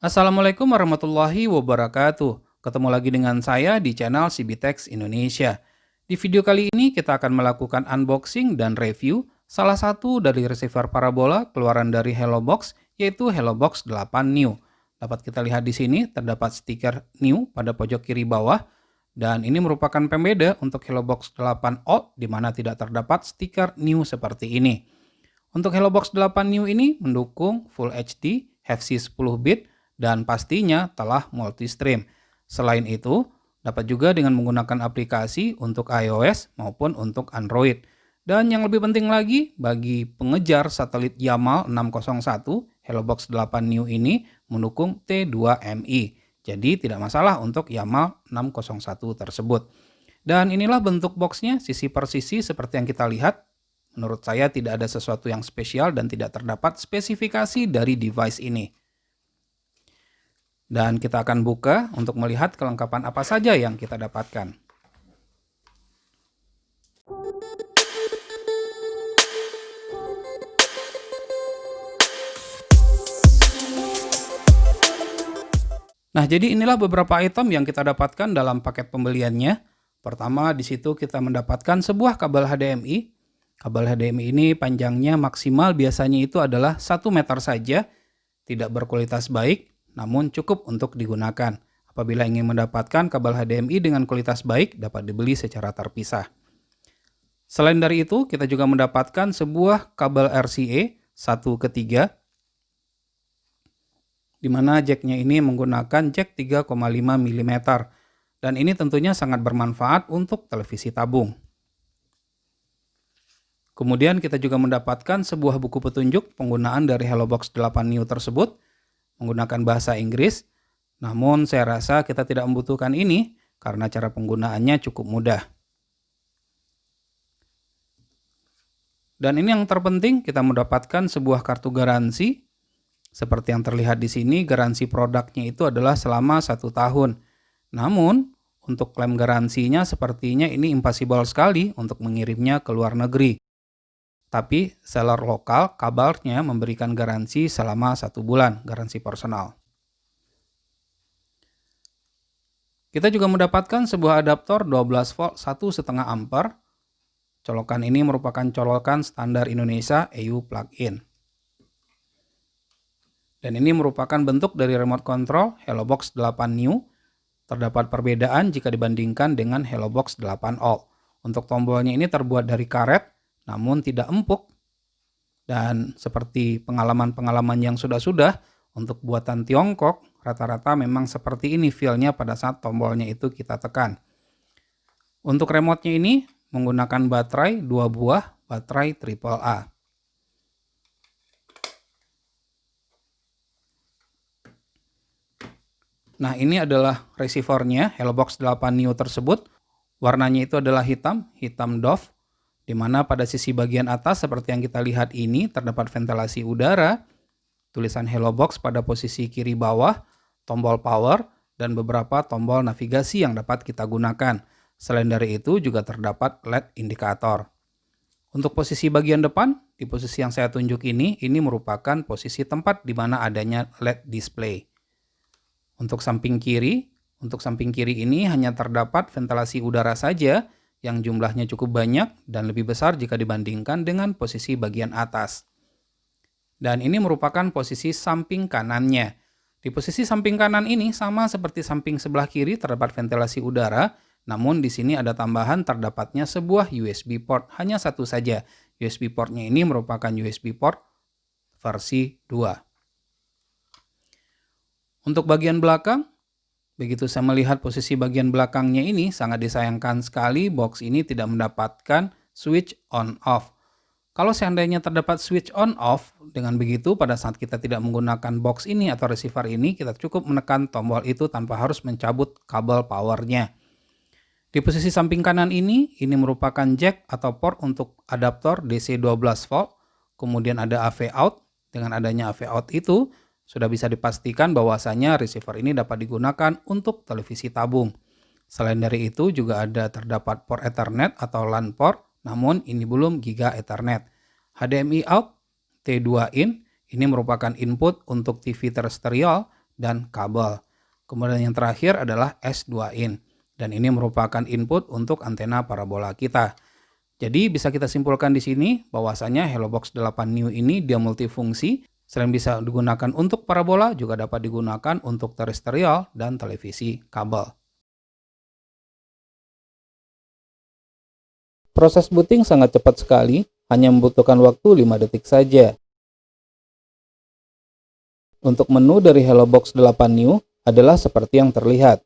Assalamualaikum warahmatullahi wabarakatuh. Ketemu lagi dengan saya di channel CBTech Indonesia. Di video kali ini kita akan melakukan unboxing dan review salah satu dari receiver parabola keluaran dari HelloBox, yaitu HelloBox 8 New. Dapat kita lihat di sini terdapat stiker New pada pojok kiri bawah, dan ini merupakan pembeda untuk HelloBox 8 Old di mana tidak terdapat stiker New seperti ini. Untuk HelloBox 8 New ini mendukung Full HD, HFC 10 bit, dan pastinya telah multi-stream. Selain itu, dapat juga dengan menggunakan aplikasi untuk iOS maupun untuk Android. Dan yang lebih penting lagi, bagi pengejar satelit Yamal 601, HelloBox 8 New ini mendukung T2MI. Jadi tidak masalah untuk Yamal 601 tersebut. Dan inilah bentuk boxnya, sisi per sisi seperti yang kita lihat. Menurut saya tidak ada sesuatu yang spesial dan tidak terdapat spesifikasi dari device ini. Dan kita akan buka untuk melihat kelengkapan apa saja yang kita dapatkan. Nah, jadi inilah beberapa item yang kita dapatkan dalam paket pembeliannya. Pertama, di situ kita mendapatkan sebuah kabel HDMI. Kabel HDMI ini panjangnya maksimal biasanya itu adalah 1 meter saja, tidak berkualitas baik, namun cukup untuk digunakan. Apabila ingin mendapatkan kabel HDMI dengan kualitas baik, dapat dibeli secara terpisah. Selain dari itu, kita juga mendapatkan sebuah kabel RCA 1/3, di mana jacknya ini menggunakan jack 3,5 mm, dan ini tentunya sangat bermanfaat untuk televisi tabung. Kemudian kita juga mendapatkan sebuah buku petunjuk penggunaan dari HelloBox 8 New tersebut, menggunakan bahasa Inggris, namun saya rasa kita tidak membutuhkan ini karena cara penggunaannya cukup mudah. Dan ini yang terpenting, kita mendapatkan sebuah kartu garansi. Seperti yang terlihat di sini, garansi produknya itu adalah selama 1 tahun. Namun, untuk klaim garansinya sepertinya ini impossible sekali untuk mengirimnya ke luar negeri. Tapi seller lokal kabarnya memberikan garansi selama 1 bulan, garansi personal. Kita juga mendapatkan sebuah adaptor 12 volt 1,5 ampere. Colokan ini merupakan colokan standar Indonesia EU plug-in. Dan ini merupakan bentuk dari remote control HelloBox 8 New. Terdapat perbedaan jika dibandingkan dengan HelloBox 8 Old. Untuk tombolnya ini terbuat dari karet, namun tidak empuk. Dan seperti pengalaman-pengalaman yang sudah-sudah, untuk buatan Tiongkok, rata-rata memang seperti ini feel-nya pada saat tombolnya itu kita tekan. Untuk remote-nya ini menggunakan baterai 2 buah, baterai AAA. Nah, ini adalah receiver-nya, HelloBox 8 New tersebut. Warnanya itu adalah hitam doff, di mana pada sisi bagian atas seperti yang kita lihat ini terdapat ventilasi udara, tulisan HelloBox pada posisi kiri bawah, tombol power, dan beberapa tombol navigasi yang dapat kita gunakan. Selain dari itu juga terdapat LED indikator. Untuk posisi bagian depan, di posisi yang saya tunjuk ini merupakan posisi tempat di mana adanya LED display. Untuk samping kiri ini hanya terdapat ventilasi udara saja, yang jumlahnya cukup banyak dan lebih besar jika dibandingkan dengan posisi bagian atas. Dan ini merupakan posisi samping kanannya. Di posisi samping kanan ini sama seperti samping sebelah kiri terdapat ventilasi udara, namun di sini ada tambahan terdapatnya sebuah USB port, hanya satu saja. USB portnya ini merupakan USB port versi 2. Untuk bagian belakang, begitu saya melihat posisi bagian belakangnya ini, sangat disayangkan sekali box ini tidak mendapatkan switch on-off. Kalau seandainya terdapat switch on-off, dengan begitu pada saat kita tidak menggunakan box ini atau receiver ini, kita cukup menekan tombol itu tanpa harus mencabut kabel powernya. Di posisi samping kanan ini merupakan jack atau port untuk adaptor DC 12 volt, kemudian ada AV out. Dengan adanya AV out itu, sudah bisa dipastikan bahwasanya receiver ini dapat digunakan untuk televisi tabung. Selain dari itu juga terdapat port Ethernet atau LAN port, namun ini belum Giga Ethernet. HDMI out, T2 in, ini merupakan input untuk TV terestrial dan kabel. Kemudian yang terakhir adalah S2in, dan ini merupakan input untuk antena parabola kita. Jadi bisa kita simpulkan di sini bahwasanya HelloBox 8 New ini dia multifungsi, selain bisa digunakan untuk parabola juga dapat digunakan untuk terestrial dan televisi kabel. Proses booting sangat cepat sekali, hanya membutuhkan waktu 5 detik saja. Untuk menu dari HelloBox 8 New adalah seperti yang terlihat.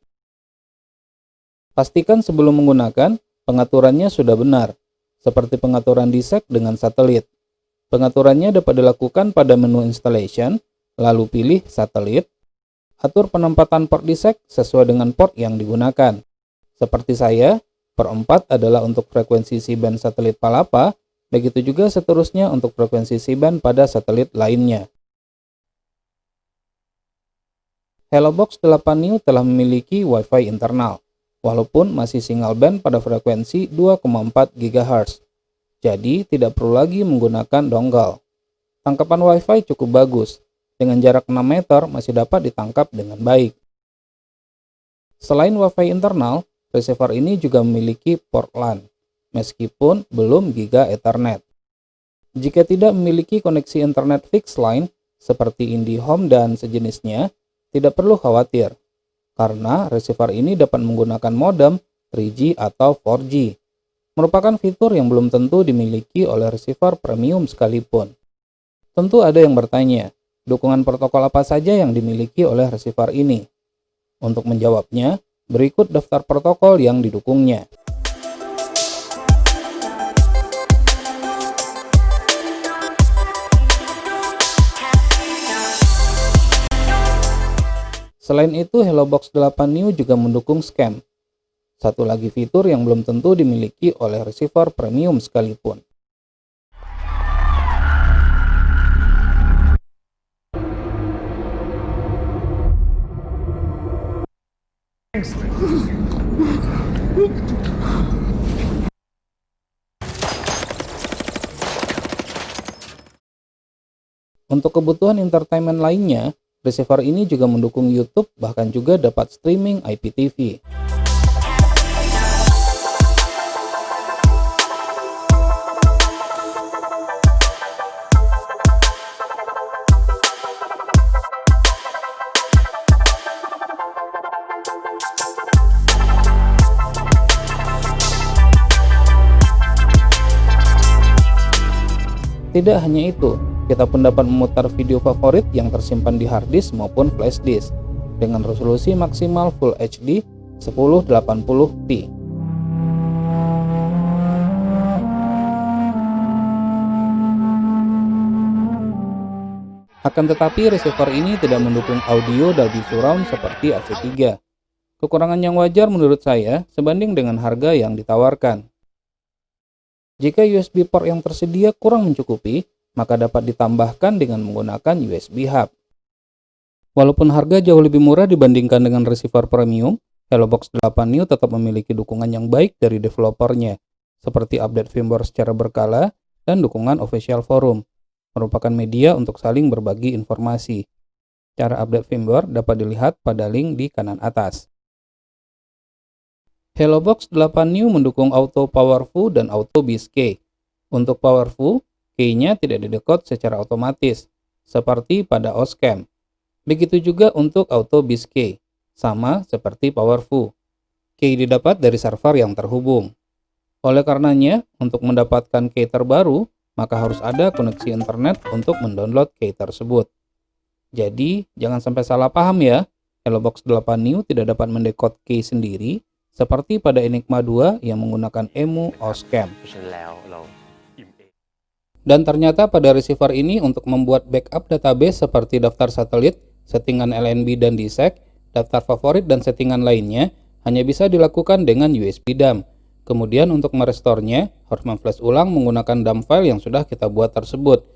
Pastikan sebelum menggunakan, pengaturannya sudah benar, seperti pengaturan DSEC dengan satelit. Pengaturannya dapat dilakukan pada menu installation, lalu pilih satelit, atur penempatan port DSEC sesuai dengan port yang digunakan. Seperti saya, port 4 adalah untuk frekuensi C-band satelit Palapa, begitu juga seterusnya untuk frekuensi C-band pada satelit lainnya. HelloBox 8 New telah memiliki Wi-Fi internal, walaupun masih single band pada frekuensi 2,4 GHz. Jadi tidak perlu lagi menggunakan dongle. Tangkapan Wi-Fi cukup bagus, dengan jarak 6 meter masih dapat ditangkap dengan baik. Selain Wi-Fi internal, receiver ini juga memiliki port LAN, meskipun belum Giga Ethernet. Jika tidak memiliki koneksi internet fixed line seperti IndiHome dan sejenisnya, tidak perlu khawatir, karena receiver ini dapat menggunakan modem 3G atau 4G. Merupakan fitur yang belum tentu dimiliki oleh receiver premium sekalipun. Tentu ada yang bertanya, dukungan protokol apa saja yang dimiliki oleh receiver ini? Untuk menjawabnya, berikut daftar protokol yang didukungnya. Selain itu, HelloBox 8 New juga mendukung scam. Satu lagi fitur yang belum tentu dimiliki oleh receiver premium sekalipun. Untuk kebutuhan entertainment lainnya, receiver ini juga mendukung YouTube, bahkan juga dapat streaming IPTV. Tidak hanya itu, kita pun dapat memutar video favorit yang tersimpan di hard disk maupun flash disk dengan resolusi maksimal Full HD 1080p. Akan tetapi receiver ini tidak mendukung audio Dolby Surround seperti AC3. Kekurangan yang wajar menurut saya sebanding dengan harga yang ditawarkan. Jika USB port yang tersedia kurang mencukupi, maka dapat ditambahkan dengan menggunakan USB hub. Walaupun harga jauh lebih murah dibandingkan dengan receiver premium, HelloBox 8 New tetap memiliki dukungan yang baik dari developernya, seperti update firmware secara berkala dan dukungan official forum, merupakan media untuk saling berbagi informasi. Cara update firmware dapat dilihat pada link di kanan atas. HelloBox 8 New mendukung Auto Powerful dan Auto Bis Key. Untuk Powerful, key-nya tidak didekode secara otomatis, seperti pada Oscam. Begitu juga untuk Auto Bis Key, sama seperti Powerful. Key didapat dari server yang terhubung. Oleh karenanya, untuk mendapatkan key terbaru, maka harus ada koneksi internet untuk mendownload key tersebut. Jadi, jangan sampai salah paham ya, HelloBox 8 New tidak dapat mendekode key sendiri, seperti pada Enigma 2 yang menggunakan EMU Oscam. Dan ternyata pada receiver ini untuk membuat backup database seperti daftar satelit, settingan LNB dan DSEC, daftar favorit dan settingan lainnya hanya bisa dilakukan dengan USB dump. Kemudian untuk merestornya harus memflash ulang menggunakan dump file yang sudah kita buat tersebut.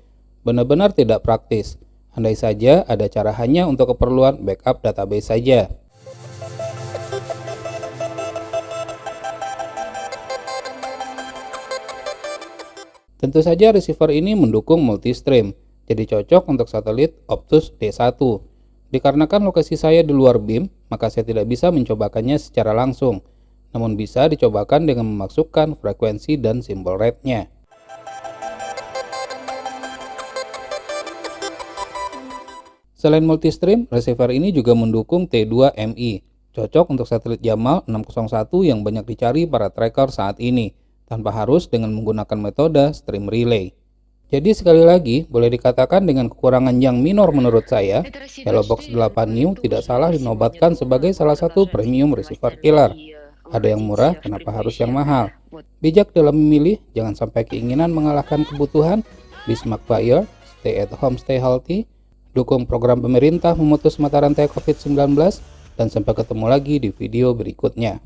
Benar-benar tidak praktis. Andai saja ada cara hanya untuk keperluan backup database saja. Tentu saja receiver ini mendukung multi-stream, jadi cocok untuk satelit Optus D1. Dikarenakan lokasi saya di luar BIM, maka saya tidak bisa mencobakannya secara langsung, namun bisa dicobakan dengan memasukkan frekuensi dan simbol rate-nya. Selain multistream, receiver ini juga mendukung T2MI, cocok untuk satelit Jamal 601 yang banyak dicari para tracker saat ini, tanpa harus dengan menggunakan metode stream relay. Jadi sekali lagi, boleh dikatakan dengan kekurangan yang minor menurut saya, Hellobox 8 New tidak salah dinobatkan sebagai salah satu premium receiver killer. Ada yang murah, kenapa harus yang mahal? Bijak dalam memilih, jangan sampai keinginan mengalahkan kebutuhan. Be smart buyer, stay at home, stay healthy. Dukung program pemerintah memutus mata rantai COVID-19, dan sampai ketemu lagi di video berikutnya.